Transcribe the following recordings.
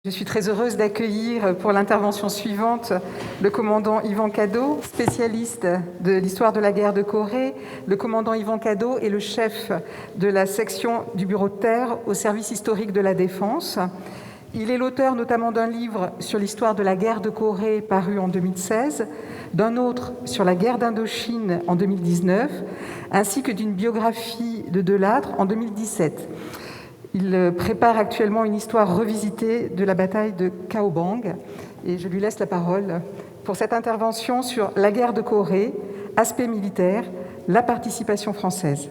Je suis très heureuse d'accueillir pour l'intervention suivante le commandant Yvan Cadeau, spécialiste de l'histoire de la guerre de Corée. Le commandant Yvan Cadeau est le chef de la section du bureau de terre au service historique de la Défense. Il est l'auteur notamment d'un livre sur l'histoire de la guerre de Corée paru en 2016, d'un autre sur la guerre d'Indochine en 2019, ainsi que d'une biographie de Delattre en 2017. Il prépare actuellement une histoire revisitée de la bataille de Cao Bang et je lui laisse la parole pour cette intervention sur la guerre de Corée, aspect militaire, la participation française.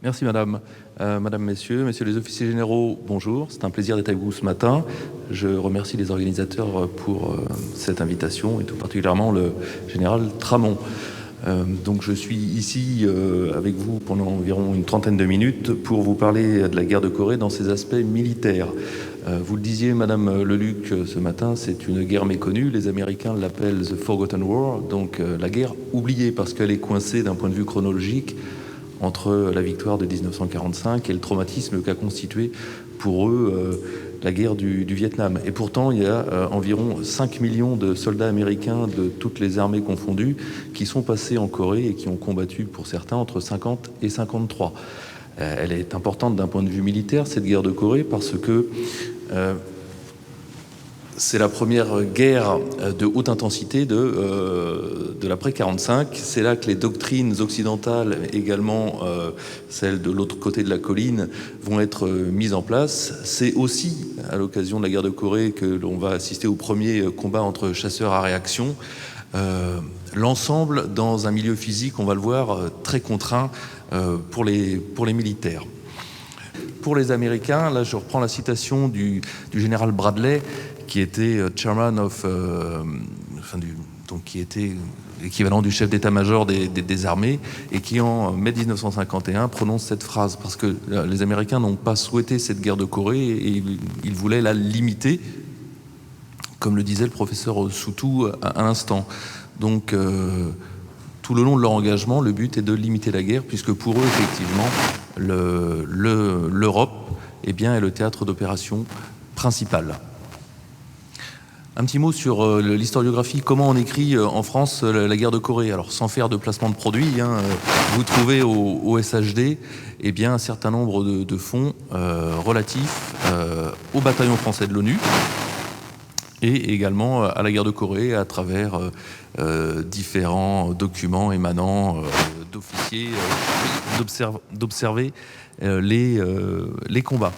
Merci Madame. Madame, Messieurs les officiers généraux, bonjour. C'est un plaisir d'être avec vous ce matin. Je remercie les organisateurs pour cette invitation et tout particulièrement le général Tramont. Donc je suis ici avec vous pendant environ une trentaine de minutes pour vous parler de la guerre de Corée dans ses aspects militaires. Vous le disiez, Madame Leluc, ce matin, c'est une guerre méconnue. Les Américains l'appellent The Forgotten War, donc la guerre oubliée parce qu'elle est coincée d'un point de vue chronologique entre la victoire de 1945 et le traumatisme qu'a constitué pour eux la guerre du Vietnam. Et pourtant, il y a environ 5 millions de soldats américains de toutes les armées confondues qui sont passés en Corée et qui ont combattu pour certains entre 50 et 53. Elle est importante d'un point de vue militaire, cette guerre de Corée, parce que c'est la première guerre de haute intensité de l'après-45. C'est là que les doctrines occidentales, également celles de l'autre côté de la colline, vont être mises en place. C'est aussi à l'occasion de la guerre de Corée que l'on va assister au premier combat entre chasseurs à réaction. L'ensemble dans un milieu physique, on va le voir, très contraint pour les militaires. Pour les Américains, là je reprends la citation du général Bradley, qui était chairman of, donc qui était l'équivalent du chef d'état-major des armées, et qui en mai 1951 prononce cette phrase, parce que les Américains n'ont pas souhaité cette guerre de Corée et ils voulaient la limiter, comme le disait le professeur Soutou à l'instant. Donc tout le long de leur engagement, le but est de limiter la guerre, puisque pour eux, effectivement, l'Europe est le théâtre d'opération principal. Un petit mot sur l'historiographie, comment on écrit en France la guerre de Corée. Alors sans faire de placement de produits, vous trouvez au SHD un certain nombre de fonds relatifs au bataillon français de l'ONU et également à la guerre de Corée à travers différents documents émanant d'officiers d'observer les combats.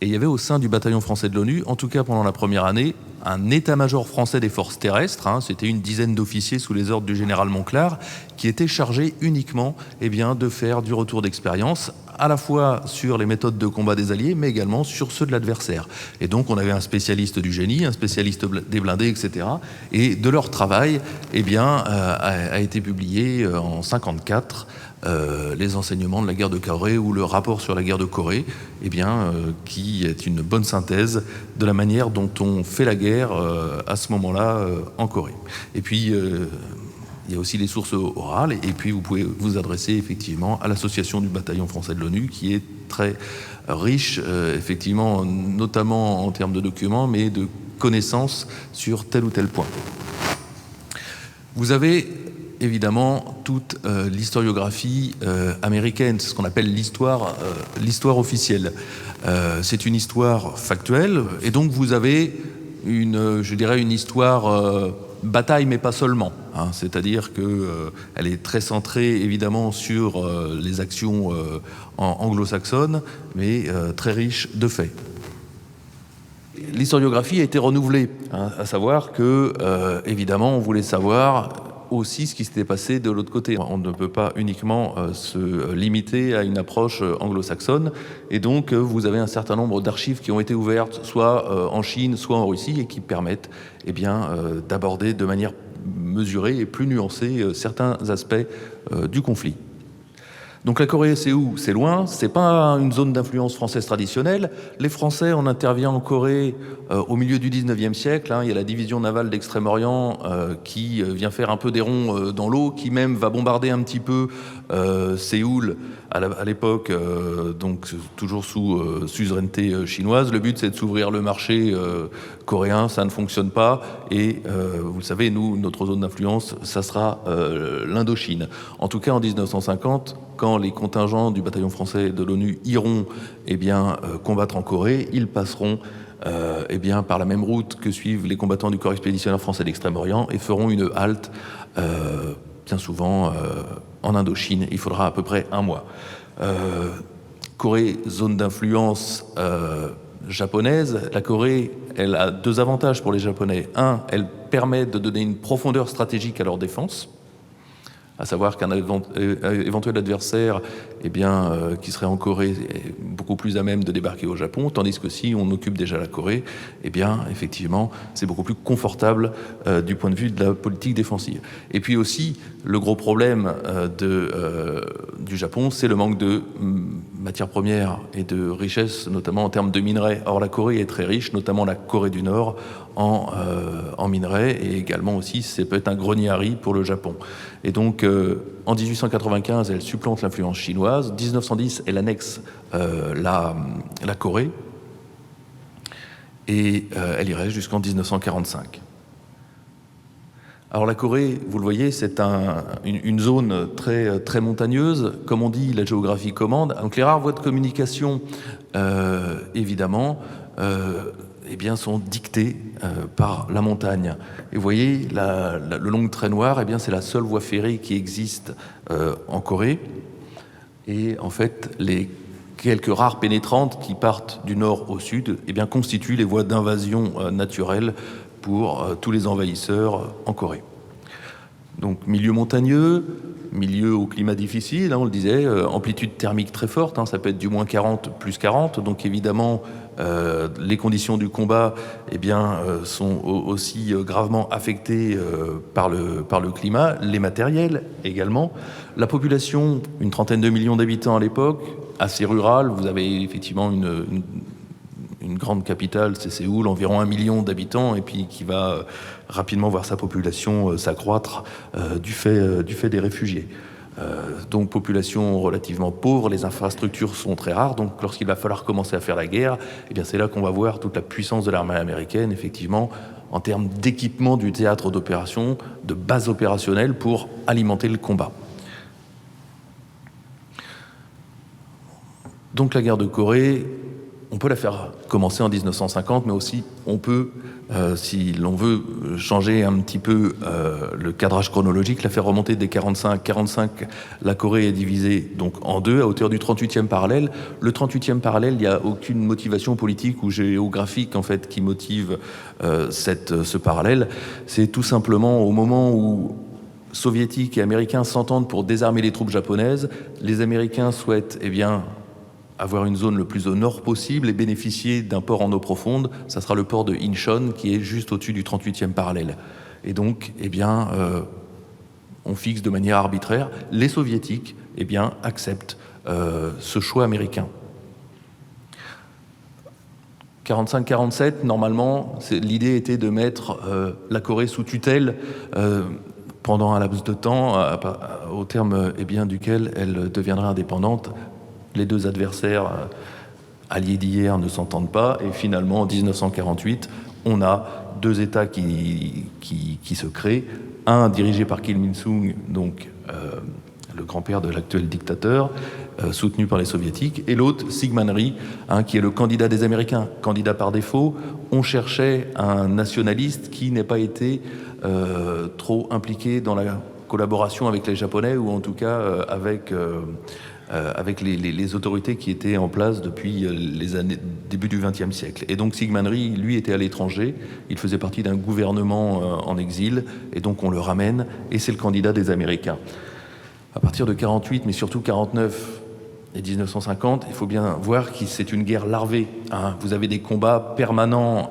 Et il y avait au sein du bataillon français de l'ONU, en tout cas pendant la première année, un état-major français des forces terrestres, c'était une dizaine d'officiers sous les ordres du général Monclar, qui était chargé uniquement de faire du retour d'expérience, à la fois sur les méthodes de combat des Alliés, mais également sur ceux de l'adversaire. Et donc on avait un spécialiste du génie, un spécialiste des blindés, etc. Et de leur travail a été publié en 1954 les enseignements de la guerre de Corée ou le rapport sur la guerre de Corée, qui est une bonne synthèse de la manière dont on fait la guerre à ce moment-là en Corée. Et puis il y a aussi les sources orales, et puis vous pouvez vous adresser effectivement à l'association du bataillon français de l'ONU, qui est très riche, effectivement, notamment en termes de documents, mais de connaissances sur tel ou tel point. Vous avez évidemment toute l'historiographie américaine, c'est ce qu'on appelle l'histoire officielle. C'est une histoire factuelle, et donc vous avez une histoire bataille, mais pas seulement. C'est-à-dire qu'elle est très centrée évidemment sur les actions anglo-saxonnes, mais très riche de faits. L'historiographie a été renouvelée, à savoir que, évidemment, on voulait savoir aussi ce qui s'était passé de l'autre côté. On ne peut pas uniquement se limiter à une approche anglo-saxonne, et donc vous avez un certain nombre d'archives qui ont été ouvertes, soit en Chine, soit en Russie, et qui permettent d'aborder de manière mesurée et plus nuancée certains aspects du conflit. Donc la Corée, c'est où? C'est loin, c'est pas une zone d'influence française traditionnelle. Les Français, on intervient en Corée au milieu du 19e siècle. Il y a la division navale d'Extrême-Orient qui vient faire un peu des ronds dans l'eau, qui même va bombarder un petit peu Séoul, à l'époque, donc toujours sous suzeraineté chinoise. Le but, c'est de s'ouvrir le marché coréen. Ça ne fonctionne pas. Et vous le savez, nous, notre zone d'influence, ça sera l'Indochine. En tout cas, en 1950, quand les contingents du bataillon français de l'ONU iront combattre en Corée, ils passeront par la même route que suivent les combattants du corps expéditionnaire français d'Extrême-Orient et feront une halte bien souvent en Indochine. Il faudra à peu près un mois. Corée, zone d'influence japonaise. La Corée, elle a deux avantages pour les Japonais. Un, elle permet de donner une profondeur stratégique à leur défense, à savoir qu'un éventuel adversaire qui serait en Corée est beaucoup plus à même de débarquer au Japon, tandis que si on occupe déjà la Corée, effectivement, c'est beaucoup plus confortable du point de vue de la politique défensive. Et puis aussi, le gros problème du Japon, c'est le manque de matières premières et de richesses, notamment en termes de minerais. Or, la Corée est très riche, notamment la Corée du Nord, en minerais, et également aussi, c'est peut-être un grenier à riz pour le Japon. Et donc, en 1895, elle supplante l'influence chinoise. 1910, elle annexe la Corée. Et elle y reste jusqu'en 1945. Alors la Corée, vous le voyez, c'est une zone très, très montagneuse. Comme on dit, la géographie commande. Donc les rares voies de communication, évidemment, sont dictées par la montagne. Et vous voyez, le long trait noir, c'est la seule voie ferrée qui existe en Corée. Et en fait, les quelques rares pénétrantes qui partent du nord au sud constituent les voies d'invasion naturelle pour tous les envahisseurs en Corée. Donc milieu montagneux, milieu au climat difficile, on le disait, amplitude thermique très forte, ça peut être du moins 40, plus 40, donc évidemment les conditions du combat sont aussi gravement affectées par le climat, les matériels également. La population, une trentaine de millions d'habitants à l'époque, assez rurale, vous avez effectivement une grande capitale, c'est Séoul, environ 1 million d'habitants, et puis qui va rapidement voir sa population s'accroître du fait des réfugiés. Donc population relativement pauvre, les infrastructures sont très rares, donc lorsqu'il va falloir commencer à faire la guerre, c'est là qu'on va voir toute la puissance de l'armée américaine, effectivement, en termes d'équipement du théâtre d'opération, de base opérationnelle pour alimenter le combat. Donc la guerre de Corée, on peut la faire commencer en 1950, mais aussi on peut, si l'on veut changer un petit peu le cadrage chronologique, la faire remonter dès 45. 45, la Corée est divisée donc en deux, à hauteur du 38e parallèle. Le 38e parallèle, il n'y a aucune motivation politique ou géographique en fait qui motive ce parallèle. C'est tout simplement au moment où soviétiques et américains s'entendent pour désarmer les troupes japonaises, les Américains souhaitent avoir une zone le plus au nord possible et bénéficier d'un port en eau profonde. Ça sera le port de Incheon qui est juste au-dessus du 38e parallèle. Et donc, on fixe de manière arbitraire. Les soviétiques, acceptent ce choix américain. 45-47, normalement, l'idée était de mettre la Corée sous tutelle pendant un laps de temps, au terme duquel elle deviendrait indépendante. Les deux adversaires alliés d'hier ne s'entendent pas, et finalement, en 1948, on a deux États qui se créent, un dirigé par Kim Il-sung, donc le grand-père de l'actuel dictateur, soutenu par les soviétiques, et l'autre, Syngman Rhee, qui est le candidat des Américains, candidat par défaut. On cherchait un nationaliste qui n'ait pas été trop impliqué dans la collaboration avec les Japonais, ou en tout cas avec les autorités qui étaient en place depuis les années début du XXe siècle. Et donc Syngman Rhee, lui, était à l'étranger, il faisait partie d'un gouvernement en exil, et donc on le ramène, et c'est le candidat des Américains. À partir de 48, mais surtout 49 et 1950, il faut bien voir que c'est une guerre larvée. Vous avez des combats permanents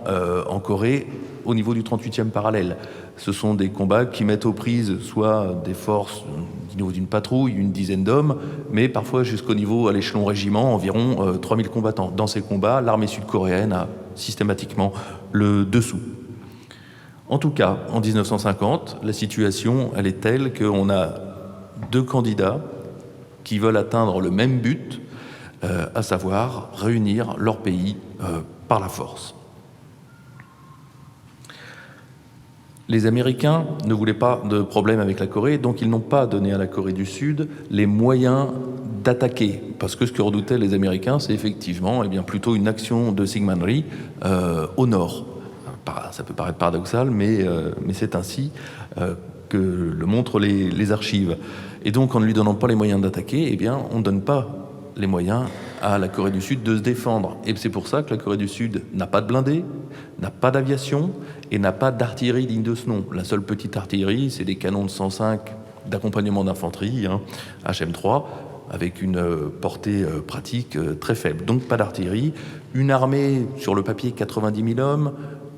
en Corée au niveau du 38e parallèle. Ce sont des combats qui mettent aux prises soit des forces du niveau d'une patrouille, une dizaine d'hommes, mais parfois jusqu'au niveau, à l'échelon régiment, environ 3000 combattants. Dans ces combats, l'armée sud-coréenne a systématiquement le dessous. En tout cas, en 1950, la situation, elle est telle qu'on a deux candidats qui veulent atteindre le même but, à savoir réunir leur pays par la force. Les Américains ne voulaient pas de problème avec la Corée, donc ils n'ont pas donné à la Corée du Sud les moyens d'attaquer, parce que ce que redoutaient les Américains, c'est effectivement plutôt une action de Syngman Rhee au nord. Ça peut paraître paradoxal, mais c'est ainsi que le montrent les archives. Et donc, en ne lui donnant pas les moyens d'attaquer, on ne donne pas les moyens à la Corée du Sud de se défendre. Et c'est pour ça que la Corée du Sud n'a pas de blindés, n'a pas d'aviation et n'a pas d'artillerie digne de ce nom. La seule petite artillerie, c'est des canons de 105 d'accompagnement d'infanterie, HM3, avec une portée pratique très faible. Donc pas d'artillerie. Une armée, sur le papier, 90 000 hommes.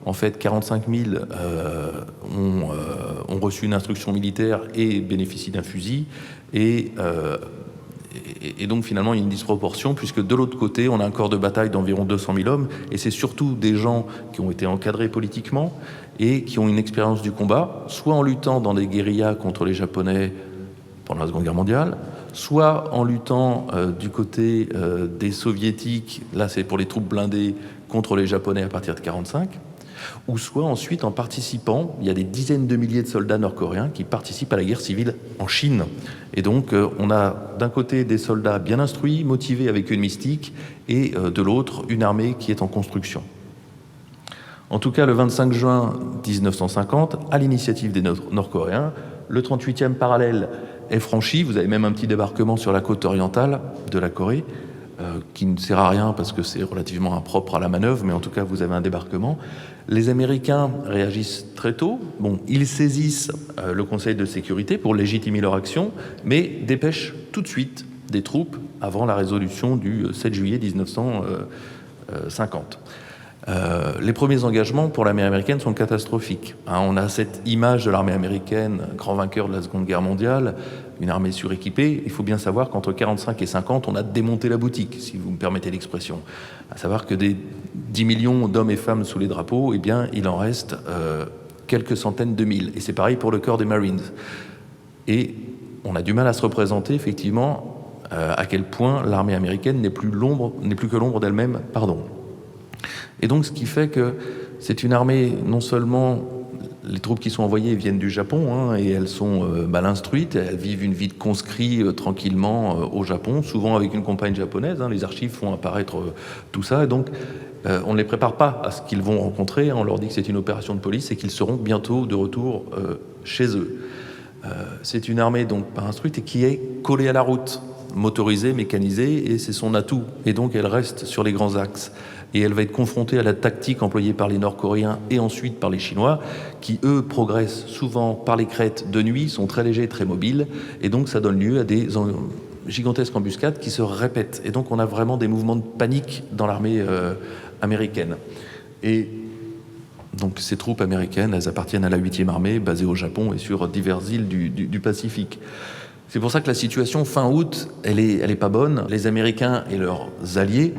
En fait, 45 000 ont reçu une instruction militaire et bénéficient d'un fusil. Et donc, finalement, il y a une disproportion, puisque de l'autre côté, on a un corps de bataille d'environ 200 000 hommes, et c'est surtout des gens qui ont été encadrés politiquement et qui ont une expérience du combat, soit en luttant dans des guérillas contre les Japonais pendant la Seconde Guerre mondiale, soit en luttant du côté des Soviétiques, là c'est pour les troupes blindées, contre les Japonais à partir de 1945, ou soit ensuite en participant, il y a des dizaines de milliers de soldats nord-coréens qui participent à la guerre civile en Chine. Et donc on a d'un côté des soldats bien instruits, motivés avec une mystique, et de l'autre une armée qui est en construction. En tout cas, le 25 juin 1950, à l'initiative des Nord-Coréens, le 38e parallèle est franchi. Vous avez même un petit débarquement sur la côte orientale de la Corée, qui ne sert à rien parce que c'est relativement impropre à la manœuvre, mais en tout cas, vous avez un débarquement. Les Américains réagissent très tôt. Ils saisissent le Conseil de sécurité pour légitimer leur action, mais dépêchent tout de suite des troupes avant la résolution du 7 juillet 1950. Les premiers engagements pour l'armée américaine sont catastrophiques. On a cette image de l'armée américaine, grand vainqueur de la Seconde Guerre mondiale, une armée suréquipée. Il faut bien savoir qu'entre 1945 et 1950, on a démonté la boutique, si vous me permettez l'expression. À savoir que des 10 millions d'hommes et femmes sous les drapeaux, il en reste quelques centaines de mille. Et c'est pareil pour le corps des Marines. Et on a du mal à se représenter, effectivement, à quel point l'armée américaine n'est plus que l'ombre d'elle-même, Et donc, ce qui fait que c'est une armée, non seulement les troupes qui sont envoyées viennent du Japon, et elles sont mal instruites, elles vivent une vie de conscrits tranquillement au Japon, souvent avec une compagne japonaise. Les archives font apparaître tout ça, et donc on ne les prépare pas à ce qu'ils vont rencontrer. On leur dit que c'est une opération de police et qu'ils seront bientôt de retour chez eux. C'est une armée donc pas instruite et qui est collée à la route, motorisée, mécanisée, et c'est son atout. Et donc elle reste sur les grands axes. Et elle va être confrontée à la tactique employée par les Nord-Coréens et ensuite par les Chinois, qui, eux, progressent souvent par les crêtes de nuit, sont très légers, très mobiles, et donc ça donne lieu à des gigantesques embuscades qui se répètent. Et donc on a vraiment des mouvements de panique dans l'armée américaine. Et donc ces troupes américaines, elles appartiennent à la 8e armée, basée au Japon et sur diverses îles du Pacifique. C'est pour ça que la situation, fin août, elle est pas bonne. Les Américains et leurs alliés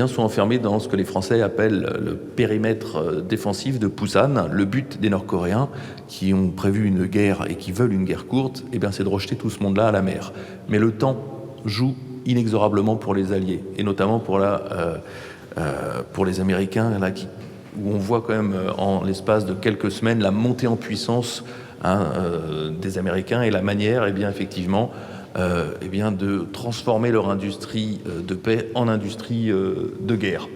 sont enfermés dans ce que les Français appellent le périmètre défensif de Pusan. Le but des Nord-Coréens, qui ont prévu une guerre et qui veulent une guerre courte, c'est de rejeter tout ce monde-là à la mer. Mais le temps joue inexorablement pour les Alliés, et notamment pour les Américains, où on voit quand même en l'espace de quelques semaines la montée en puissance des Américains et la manière, effectivement, de transformer leur industrie de paix en industrie de guerre.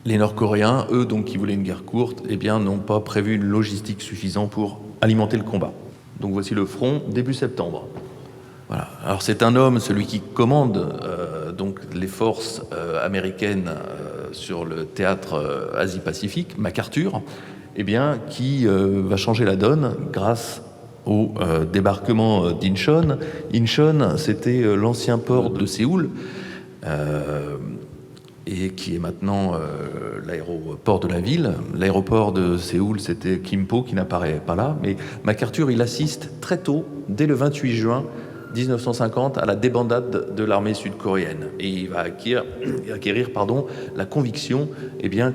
Les Nord-Coréens, eux, donc, qui voulaient une guerre courte, n'ont pas prévu une logistique suffisante pour alimenter le combat. Donc voici le front, début septembre. Voilà. Alors c'est un homme, celui qui commande donc les forces américaines sur le théâtre Asie-Pacifique, MacArthur, qui va changer la donne grâce au débarquement d'Incheon. Incheon, c'était l'ancien port de Séoul, et qui est maintenant l'aéroport de la ville. L'aéroport de Séoul, c'était Gimpo, qui n'apparaît pas là, mais MacArthur, il assiste très tôt, dès le 28 juin 1950, à la débandade de l'armée sud-coréenne. Et il va acquérir la conviction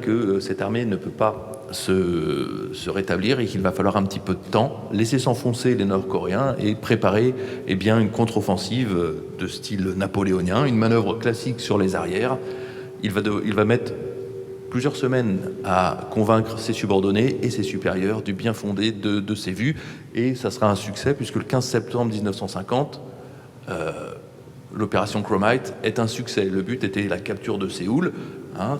que cette armée ne peut pas se rétablir et qu'il va falloir un petit peu de temps, laisser s'enfoncer les Nord-Coréens et préparer une contre-offensive de style napoléonien, une manœuvre classique sur les arrières. Il va mettre plusieurs semaines à convaincre ses subordonnés et ses supérieurs du bien fondé de ses vues, et ça sera un succès puisque le 15 septembre 1950, l'opération Chromite est un succès. Le but était la capture de Séoul.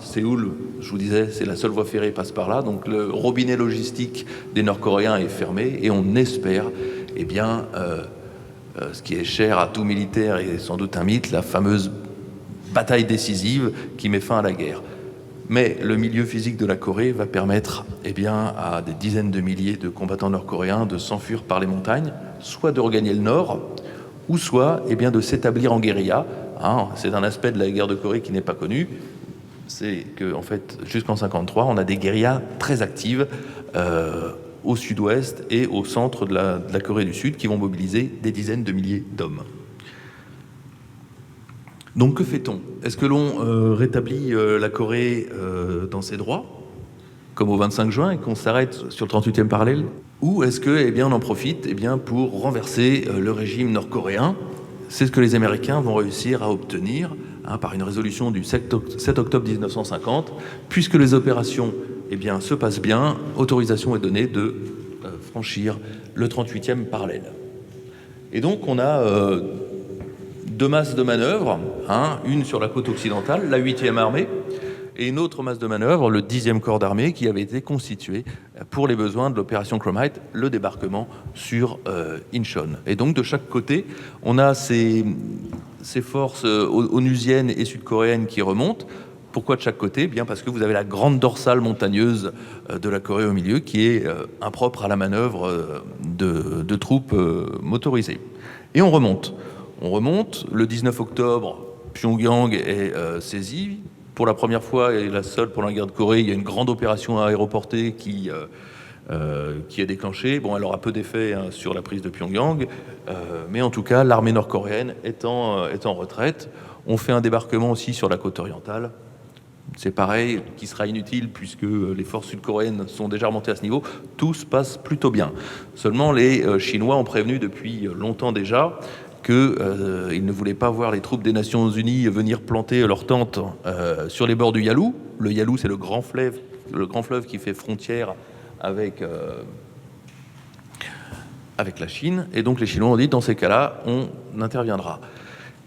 Séoul, je vous disais, c'est la seule voie ferrée passe par là, donc le robinet logistique des Nord-Coréens est fermé, et on espère, ce qui est cher à tout militaire et sans doute un mythe, la fameuse bataille décisive qui met fin à la guerre. Mais le milieu physique de la Corée va permettre à des dizaines de milliers de combattants nord-coréens de s'enfuir par les montagnes, soit de regagner le nord, ou soit de s'établir en guérilla. C'est un aspect de la guerre de Corée qui n'est pas connu. C'est qu'en fait, jusqu'en 1953, on a des guérillas très actives au sud-ouest et au centre de la Corée du Sud qui vont mobiliser des dizaines de milliers d'hommes. Donc que fait-on? Est-ce que l'on rétablit la Corée dans ses droits, comme au 25 juin, et qu'on s'arrête sur le 38e parallèle? Ou est-ce que, on en profite pour renverser le régime nord-coréen? C'est ce que les Américains vont réussir à obtenir par une résolution du 7 octobre 1950. Puisque les opérations se passent bien, autorisation est donnée de franchir le 38e parallèle. Et donc on a deux masses de manœuvre, une sur la côte occidentale, la 8e armée, et une autre masse de manœuvre, le 10e corps d'armée, qui avait été constitué pour les besoins de l'opération Chromite, le débarquement sur Incheon. Et donc de chaque côté, on a ces forces onusiennes et sud-coréennes qui remontent. Pourquoi de chaque côté? Parce que vous avez la grande dorsale montagneuse de la Corée au milieu, qui est impropre à la manœuvre de troupes motorisées. Et on remonte. Le 19 octobre, Pyongyang est saisi. Pour la première fois, et la seule pour la guerre de Corée, il y a une grande opération aéroportée qui est déclenchée. Elle aura peu d'effet sur la prise de Pyongyang, mais en tout cas, l'armée nord-coréenne est en retraite. On fait un débarquement aussi sur la côte orientale. C'est pareil, qui sera inutile puisque les forces sud-coréennes sont déjà remontées à ce niveau. Tout se passe plutôt bien. Seulement, les Chinois ont prévenu depuis longtemps déjà qu'ils ne voulaient pas voir les troupes des Nations Unies venir planter leurs tentes sur les bords du Yalu. Le Yalu, c'est le grand fleuve qui fait frontière avec la Chine. Et donc les Chinois ont dit, dans ces cas-là, on interviendra.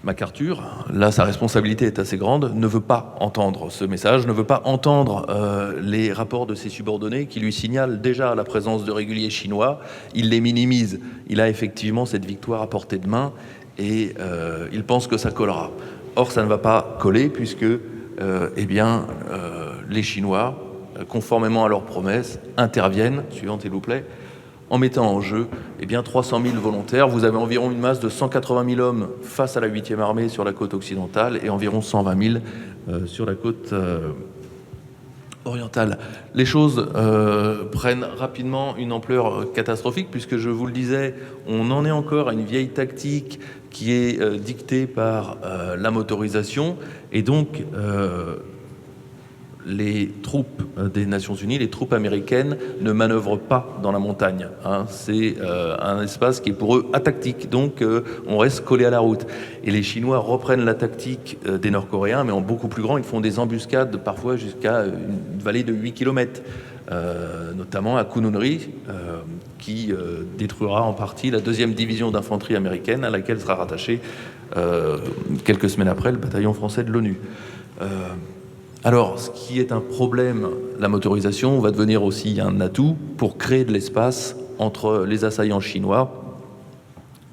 MacArthur, là sa responsabilité est assez grande, ne veut pas entendre ce message, ne veut pas entendre les rapports de ses subordonnés qui lui signalent déjà la présence de réguliers chinois. Il les minimise. Il a effectivement cette victoire à portée de main et il pense que ça collera. Or, ça ne va pas coller puisque les Chinois, conformément à leurs promesses, interviennent, suivant s'il vous plaît, en mettant en jeu 300 000 volontaires. Vous avez environ une masse de 180 000 hommes face à la 8e armée sur la côte occidentale et environ 120 000 sur la côte orientale. Les choses prennent rapidement une ampleur catastrophique puisque, je vous le disais, on en est encore à une vieille tactique qui est dictée par la motorisation, et donc les troupes des Nations Unies, les troupes américaines ne manœuvrent pas dans la montagne. C'est un espace qui est pour eux atactique, donc on reste collé à la route. Et les Chinois reprennent la tactique des Nord-Coréens, mais en beaucoup plus grand. Ils font des embuscades parfois jusqu'à une vallée de 8 km, notamment à Kununri, qui détruira en partie la 2e division d'infanterie américaine, à laquelle sera rattaché quelques semaines après le bataillon français de l'ONU. Alors, ce qui est un problème, la motorisation, va devenir aussi un atout pour créer de l'espace entre les assaillants chinois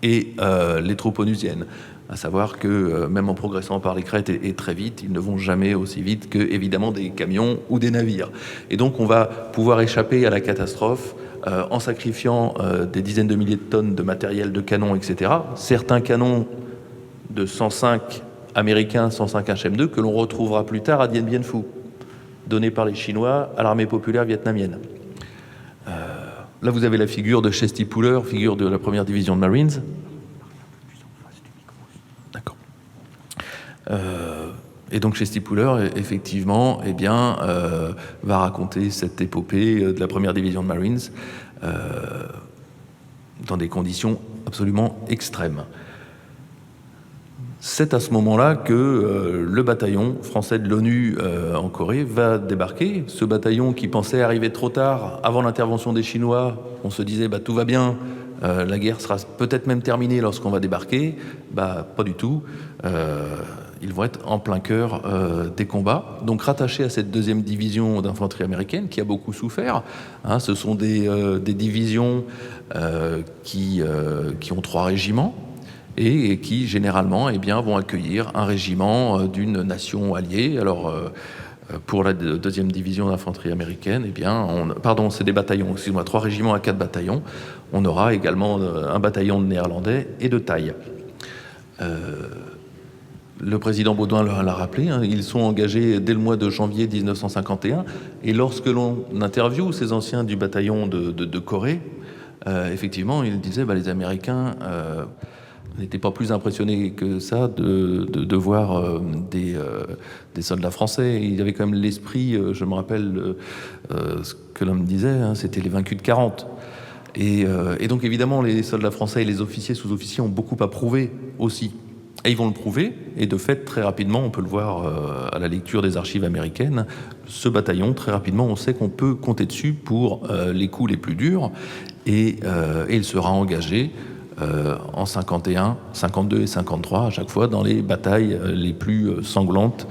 et les troupes onusiennes. À savoir que même en progressant par les crêtes et très vite, ils ne vont jamais aussi vite que, évidemment, des camions ou des navires. Et donc, on va pouvoir échapper à la catastrophe en sacrifiant des dizaines de milliers de tonnes de matériel, de canons, etc. Certains canons de 105 américains, 105 HM2, que l'on retrouvera plus tard à Dien Bien Phu, donné par les Chinois à l'armée populaire vietnamienne. Là, vous avez la figure de Chesty Puller, figure de la 1re division de Marines. D'accord. Et donc chez Stipler, effectivement, va raconter cette épopée de la première division de Marines dans des conditions absolument extrêmes. C'est à ce moment-là que le bataillon français de l'ONU en Corée va débarquer. Ce bataillon qui pensait arriver trop tard avant l'intervention des Chinois, on se disait tout va bien, la guerre sera peut-être même terminée lorsqu'on va débarquer. Pas du tout. Ils vont être en plein cœur des combats. Donc rattachés à cette deuxième division d'infanterie américaine qui a beaucoup souffert. Ce sont des divisions qui ont 3 régiments. Et qui généralement vont accueillir un régiment d'une nation alliée. Alors pour la deuxième division d'infanterie américaine, c'est des bataillons, 3 régiments à 4 bataillons. On aura également un bataillon de Néerlandais et de Thaïs. Le président Baudouin l'a rappelé, ils sont engagés dès le mois de janvier 1951. Et lorsque l'on interviewe ces anciens du bataillon de Corée, effectivement, ils disaient les Américains n'étaient pas plus impressionnés que ça de voir des soldats français. Il y avait quand même l'esprit, je me rappelle ce que l'homme disait, c'était les vaincus de 40. Et donc évidemment, les soldats français et les officiers, sous-officiers ont beaucoup à prouver aussi. Et ils vont le prouver, et de fait, très rapidement, on peut le voir à la lecture des archives américaines, ce bataillon, très rapidement, on sait qu'on peut compter dessus pour les coups les plus durs, et il sera engagé en 51, 52 et 53, à chaque fois dans les batailles les plus sanglantes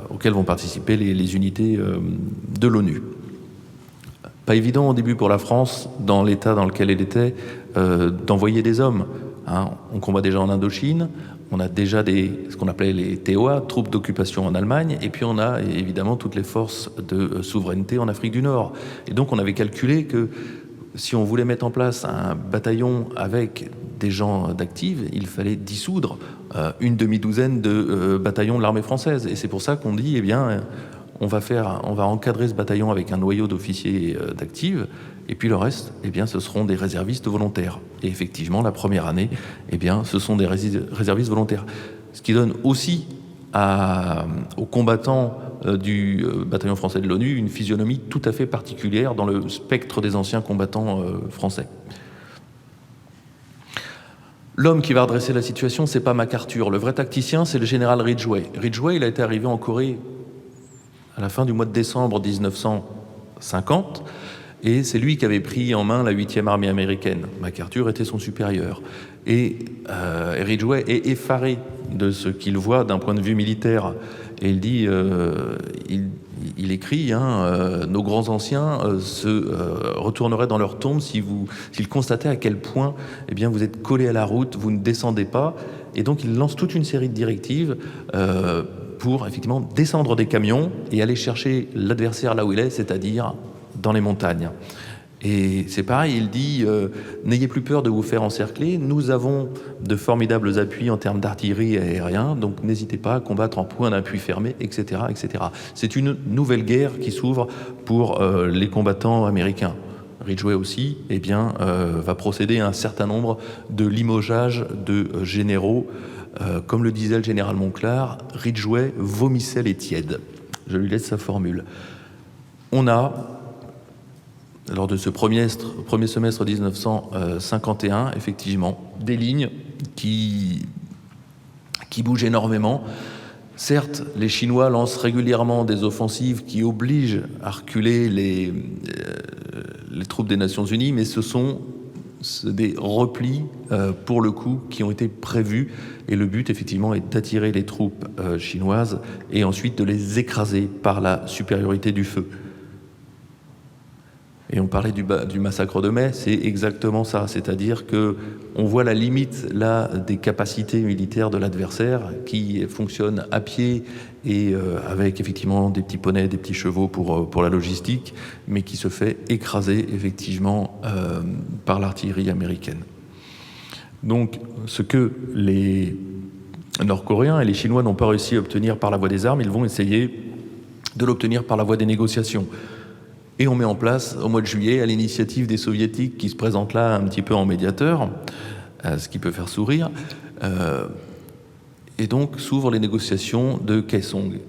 auxquelles vont participer les unités de l'ONU. Pas évident au début pour la France, dans l'état dans lequel elle était, d'envoyer des hommes. On combat déjà en Indochine, on a déjà ce qu'on appelait les TOA, troupes d'occupation en Allemagne, et puis on a évidemment toutes les forces de souveraineté en Afrique du Nord. Et donc on avait calculé que si on voulait mettre en place un bataillon avec des gens d'actifs, il fallait dissoudre une demi-douzaine de bataillons de l'armée française. Et c'est pour ça qu'on dit, on va encadrer ce bataillon avec un noyau d'officiers d'actifs, et puis le reste, ce seront des réservistes volontaires. Et effectivement, la première année, ce sont des réservistes volontaires. Ce qui donne aussi aux combattants du bataillon français de l'ONU une physionomie tout à fait particulière dans le spectre des anciens combattants français. L'homme qui va redresser la situation, c'est pas MacArthur. Le vrai tacticien, c'est le général Ridgway. Ridgway, il a été arrivé en Corée à la fin du mois de décembre 1950, et c'est lui qui avait pris en main la 8e armée américaine. MacArthur était son supérieur. Et Ridgway est effaré de ce qu'il voit d'un point de vue militaire. Et il dit, il écrit, nos grands anciens se retourneraient dans leur tombe s'ils constataient à quel point vous êtes collés à la route, vous ne descendez pas. Et donc il lance toute une série de directives pour effectivement descendre des camions et aller chercher l'adversaire là où il est, c'est-à-dire dans les montagnes. Et c'est pareil, il dit n'ayez plus peur de vous faire encercler, nous avons de formidables appuis en termes d'artillerie et aérien, donc n'hésitez pas à combattre en point d'appui fermé, etc., etc. C'est une nouvelle guerre qui s'ouvre pour les combattants américains. Ridgway aussi va procéder à un certain nombre de limogeages de généraux. Comme le disait le général Monclar, Ridgway vomissait les tièdes. Je lui laisse sa formule. On a, lors de ce premier semestre 1951, effectivement, des lignes qui bougent énormément. Certes, les Chinois lancent régulièrement des offensives qui obligent à reculer les troupes des Nations Unies, mais ce sont des replis, pour le coup, qui ont été prévus. Et le but, effectivement, est d'attirer les troupes chinoises et ensuite de les écraser par la supériorité du feu. Et on parlait du massacre de mai, c'est exactement ça. C'est-à-dire qu'on voit la limite, là, des capacités militaires de l'adversaire qui fonctionne à pied et avec, effectivement, des petits poneys, des petits chevaux pour la logistique, mais qui se fait écraser, effectivement, par l'artillerie américaine. Donc, ce que les Nord-Coréens et les Chinois n'ont pas réussi à obtenir par la voie des armes, ils vont essayer de l'obtenir par la voie des négociations. Et on met en place, au mois de juillet, à l'initiative des Soviétiques qui se présentent là un petit peu en médiateur, ce qui peut faire sourire, Et donc s'ouvrent les négociations de Kaesong.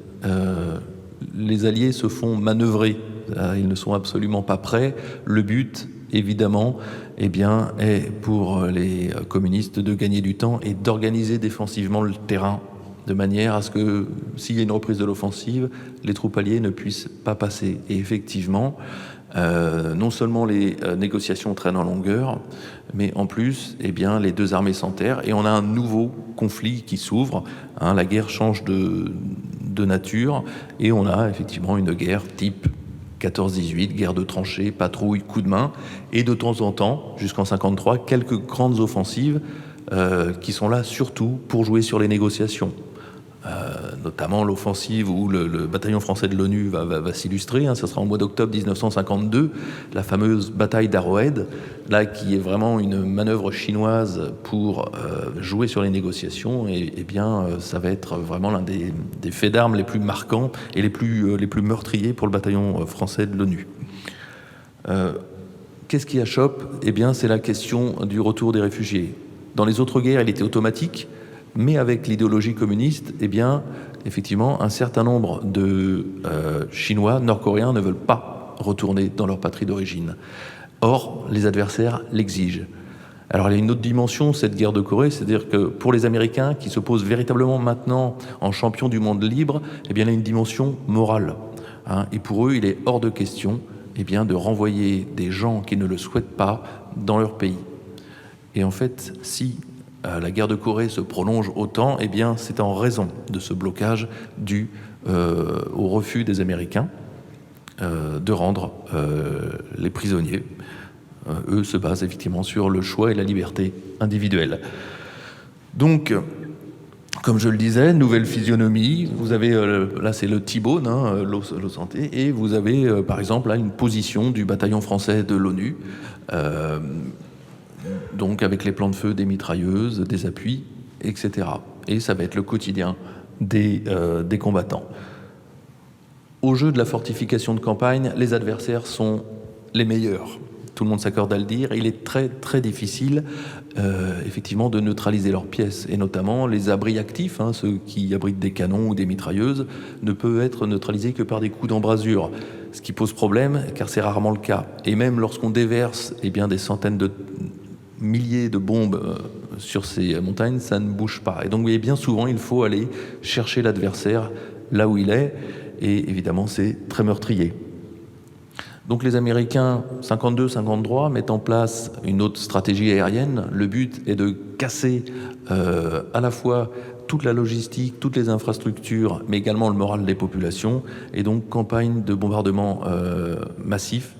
Les Alliés se font manœuvrer, ils ne sont absolument pas prêts. Le but, évidemment, est pour les communistes de gagner du temps et d'organiser défensivement le terrain, de manière à ce que, s'il y a une reprise de l'offensive, les troupes alliées ne puissent pas passer. Et effectivement, non seulement les négociations traînent en longueur, mais en plus, les deux armées s'enterrent et on a un nouveau conflit qui s'ouvre. La guerre change de nature et on a effectivement une guerre type 14-18, guerre de tranchées, patrouille, coup de main, et de temps en temps, jusqu'en 1953, quelques grandes offensives qui sont là surtout pour jouer sur les négociations. Notamment l'offensive où le bataillon français de l'ONU va s'illustrer, ça sera en mois d'octobre 1952, la fameuse bataille d'Arrowhead, là qui est vraiment une manœuvre chinoise pour jouer sur les négociations, et ça va être vraiment l'un des faits d'armes les plus marquants et les plus meurtriers pour le bataillon français de l'ONU. Qu'est-ce qui achoppe ? C'est la question du retour des réfugiés. Dans les autres guerres, il était automatique, mais avec l'idéologie communiste, effectivement, un certain nombre de Chinois, Nord-Coréens ne veulent pas retourner dans leur patrie d'origine. Or, les adversaires l'exigent. Alors, il y a une autre dimension, cette guerre de Corée, c'est-à-dire que pour les Américains, qui se posent véritablement maintenant en champions du monde libre, il y a une dimension morale. Et pour eux, il est hors de question de renvoyer des gens qui ne le souhaitent pas dans leur pays. Et en fait, si la guerre de Corée se prolonge autant, c'est en raison de ce blocage dû au refus des Américains de rendre les prisonniers. Eux se basent effectivement sur le choix et la liberté individuelle. Donc, comme je le disais, nouvelle physionomie. Vous avez, là c'est le T-bone, l'eau santé, et vous avez par exemple là une position du bataillon français de l'ONU, donc avec les plans de feu, des mitrailleuses, des appuis, etc. Et ça va être le quotidien des combattants. Au jeu de la fortification de campagne, les adversaires sont les meilleurs. Tout le monde s'accorde à le dire. Il est très très difficile, effectivement, de neutraliser leurs pièces, et notamment les abris actifs, ceux qui abritent des canons ou des mitrailleuses, ne peuvent être neutralisés que par des coups d'embrasure, ce qui pose problème, car c'est rarement le cas. Et même lorsqu'on déverse des centaines de milliers de bombes sur ces montagnes, ça ne bouge pas. Et donc, vous voyez, bien souvent, il faut aller chercher l'adversaire là où il est, et évidemment, c'est très meurtrier. Donc les Américains, 52-53, mettent en place une autre stratégie aérienne. Le but est de casser à la fois toute la logistique, toutes les infrastructures, mais également le moral des populations, et donc campagne de bombardement massif.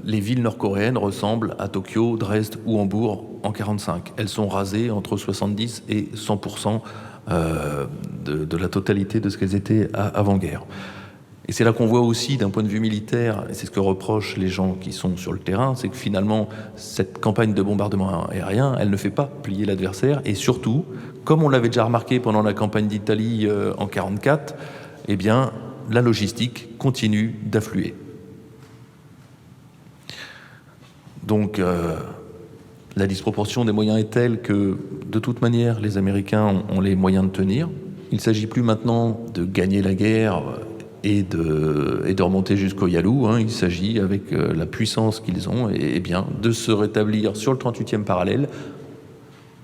Les villes nord-coréennes ressemblent à Tokyo, Dresde ou Hambourg en 1945. Elles sont rasées entre 70 et 100% de la totalité de ce qu'elles étaient avant-guerre. Et c'est là qu'on voit aussi, d'un point de vue militaire, et c'est ce que reprochent les gens qui sont sur le terrain, c'est que finalement, cette campagne de bombardement aérien, elle ne fait pas plier l'adversaire, et surtout, comme on l'avait déjà remarqué pendant la campagne d'Italie en 1944, la logistique continue d'affluer. Donc, la disproportion des moyens est telle que, de toute manière, les Américains ont les moyens de tenir. Il ne s'agit plus maintenant de gagner la guerre et de remonter jusqu'au Yalu. Il s'agit, avec la puissance qu'ils ont, de se rétablir sur le 38e parallèle,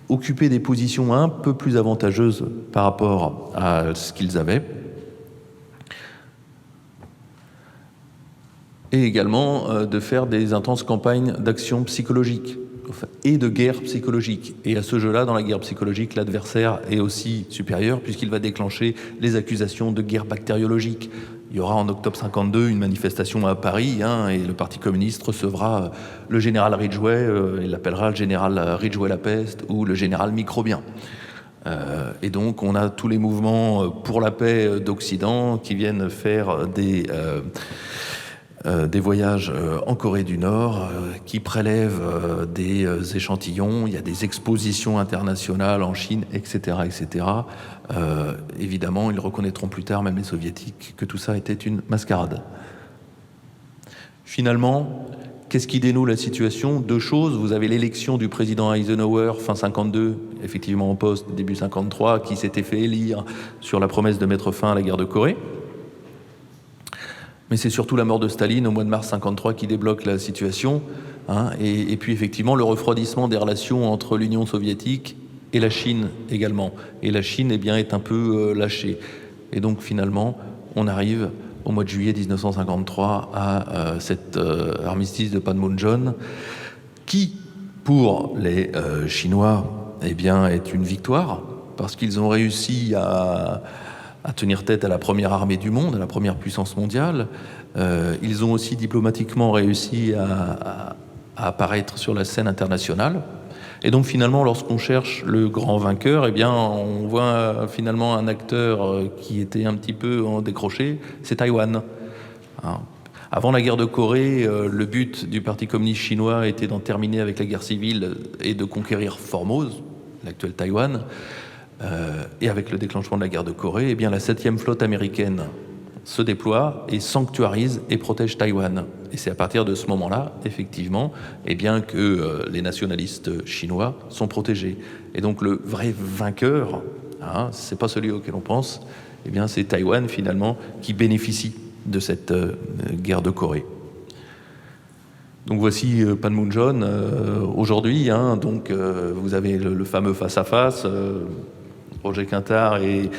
occuper des positions un peu plus avantageuses par rapport à ce qu'ils avaient, et également de faire des intenses campagnes d'action psychologique et de guerre psychologique. Et à ce jeu-là, dans la guerre psychologique, l'adversaire est aussi supérieur, puisqu'il va déclencher les accusations de guerre bactériologique. Il y aura en octobre 1952 une manifestation à Paris, et le Parti communiste recevra le général Ridgway, il l'appellera le général Ridgway-la-Peste ou le général microbien. Et donc on a tous les mouvements pour la paix d'Occident qui viennent faire des voyages en Corée du Nord, qui prélèvent des échantillons. Il y a des expositions internationales en Chine, etc., etc. Évidemment, ils reconnaîtront plus tard, même les soviétiques, que tout ça était une mascarade. Finalement, Qu'est-ce qui dénoue la situation? Deux choses. Vous avez l'élection du président Eisenhower, fin 52, effectivement en poste, début 53, qui s'était fait élire sur la promesse de mettre fin à la guerre de Corée. Mais c'est surtout la mort de Staline au mois de mars 53 qui débloque la situation. Et puis effectivement le refroidissement des relations entre l'Union soviétique et la Chine également. Et la Chine est un peu lâchée. Et donc finalement, on arrive au mois de juillet 1953 à cet armistice de Panmunjom qui, pour les Chinois, est une victoire parce qu'ils ont réussi à tenir tête à la première armée du monde, à la première puissance mondiale. Ils ont aussi diplomatiquement réussi à apparaître sur la scène internationale. Et donc finalement, lorsqu'on cherche le grand vainqueur, on voit finalement un acteur qui était un petit peu en décroché, c'est Taïwan. Avant la guerre de Corée, le but du Parti communiste chinois était d'en terminer avec la guerre civile et de conquérir Formose, l'actuel Taïwan. Et avec le déclenchement de la guerre de Corée, la 7e flotte américaine se déploie et sanctuarise et protège Taïwan. Et c'est à partir de ce moment-là, effectivement, que les nationalistes chinois sont protégés. Et donc le vrai vainqueur, c'est pas celui auquel on pense, c'est Taïwan finalement qui bénéficie de cette guerre de Corée. Donc voici Panmunjom aujourd'hui. Vous avez le fameux face-à-face. Roger Quintard et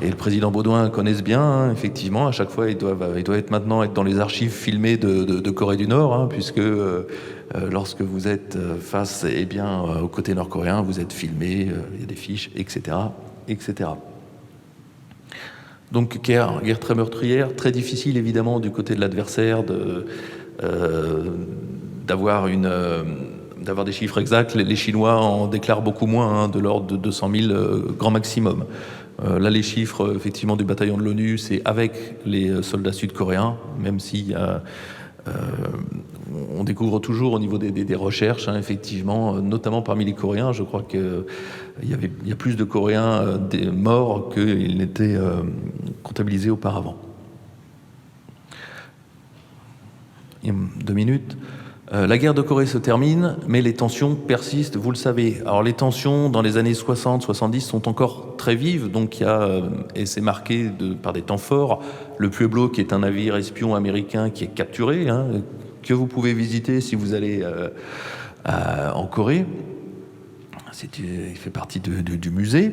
le président Baudouin connaissent bien, effectivement. À chaque fois, il doit maintenant être dans les archives filmées de Corée du Nord, puisque lorsque vous êtes face au côté nord-coréen, vous êtes filmé, il y a des fiches, etc. etc. Donc guerre très meurtrière, très difficile évidemment du côté de l'adversaire d'avoir des chiffres exacts. Les Chinois en déclarent beaucoup moins, de l'ordre de 200 000 grand maximum. Là, les chiffres effectivement du bataillon de l'ONU, c'est avec les soldats sud-coréens, même si on découvre toujours au niveau des recherches, effectivement, notamment parmi les Coréens, je crois qu'il y a plus de Coréens morts qu'ils n'étaient comptabilisés auparavant. Il y a 2 minutes. La guerre de Corée se termine, mais les tensions persistent, vous le savez. Alors les tensions dans les années 60-70 sont encore très vives, donc et c'est marqué par des temps forts. Le Pueblo, qui est un navire espion américain qui est capturé, que vous pouvez visiter si vous allez en Corée. Il fait partie du musée.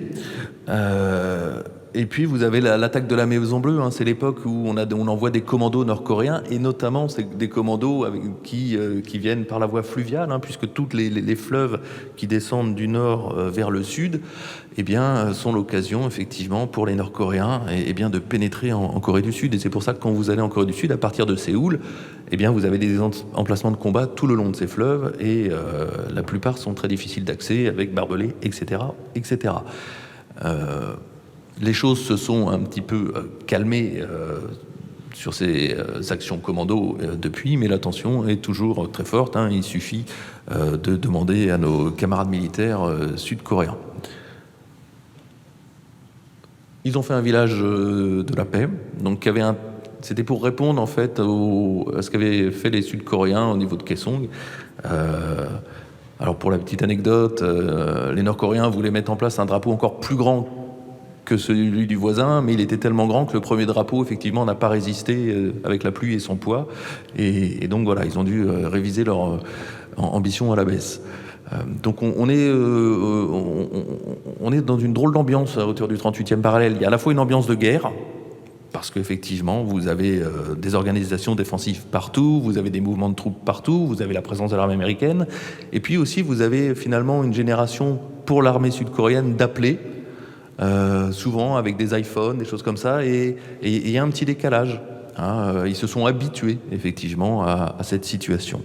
Et puis vous avez l'attaque de la Maison Bleue, c'est l'époque où on envoie des commandos nord-coréens, et notamment c'est des commandos qui viennent par la voie fluviale, puisque tous les fleuves qui descendent du nord vers le sud sont l'occasion effectivement pour les Nord-Coréens de pénétrer en Corée du Sud. Et c'est pour ça que quand vous allez en Corée du Sud, à partir de Séoul, vous avez des emplacements de combat tout le long de ces fleuves, et la plupart sont très difficiles d'accès, avec barbelés, etc. etc. Les choses se sont un petit peu calmées sur ces actions commando depuis, mais la tension est toujours très forte. Il suffit de demander à nos camarades militaires sud-coréens. Ils ont fait un village de la paix, donc c'était pour répondre en fait à ce qu'avaient fait les Sud-Coréens au niveau de Kaesong. Alors pour la petite anecdote, les Nord-Coréens voulaient mettre en place un drapeau encore plus grand que celui du voisin, mais il était tellement grand que le premier drapeau, effectivement, n'a pas résisté avec la pluie et son poids. Et donc voilà, ils ont dû réviser leur ambition à la baisse. Donc on est dans une drôle d'ambiance à hauteur du 38e parallèle. Il y a à la fois une ambiance de guerre, parce qu'effectivement, vous avez des organisations défensives partout, vous avez des mouvements de troupes partout, vous avez la présence de l'armée américaine, et puis aussi vous avez finalement une génération pour l'armée sud-coréenne d'appelés, souvent avec des iPhones, des choses comme ça, et il y a un petit décalage. Ils se sont habitués effectivement à cette situation.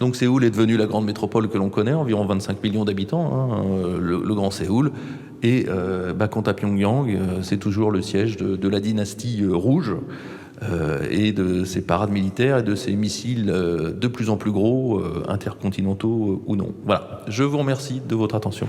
Donc Séoul est devenue la grande métropole que l'on connaît, environ 25 millions d'habitants, le grand Séoul. Et quant à Pyongyang, c'est toujours le siège de la dynastie rouge et de ses parades militaires et de ses missiles de plus en plus gros, intercontinentaux ou non. Voilà, je vous remercie de votre attention.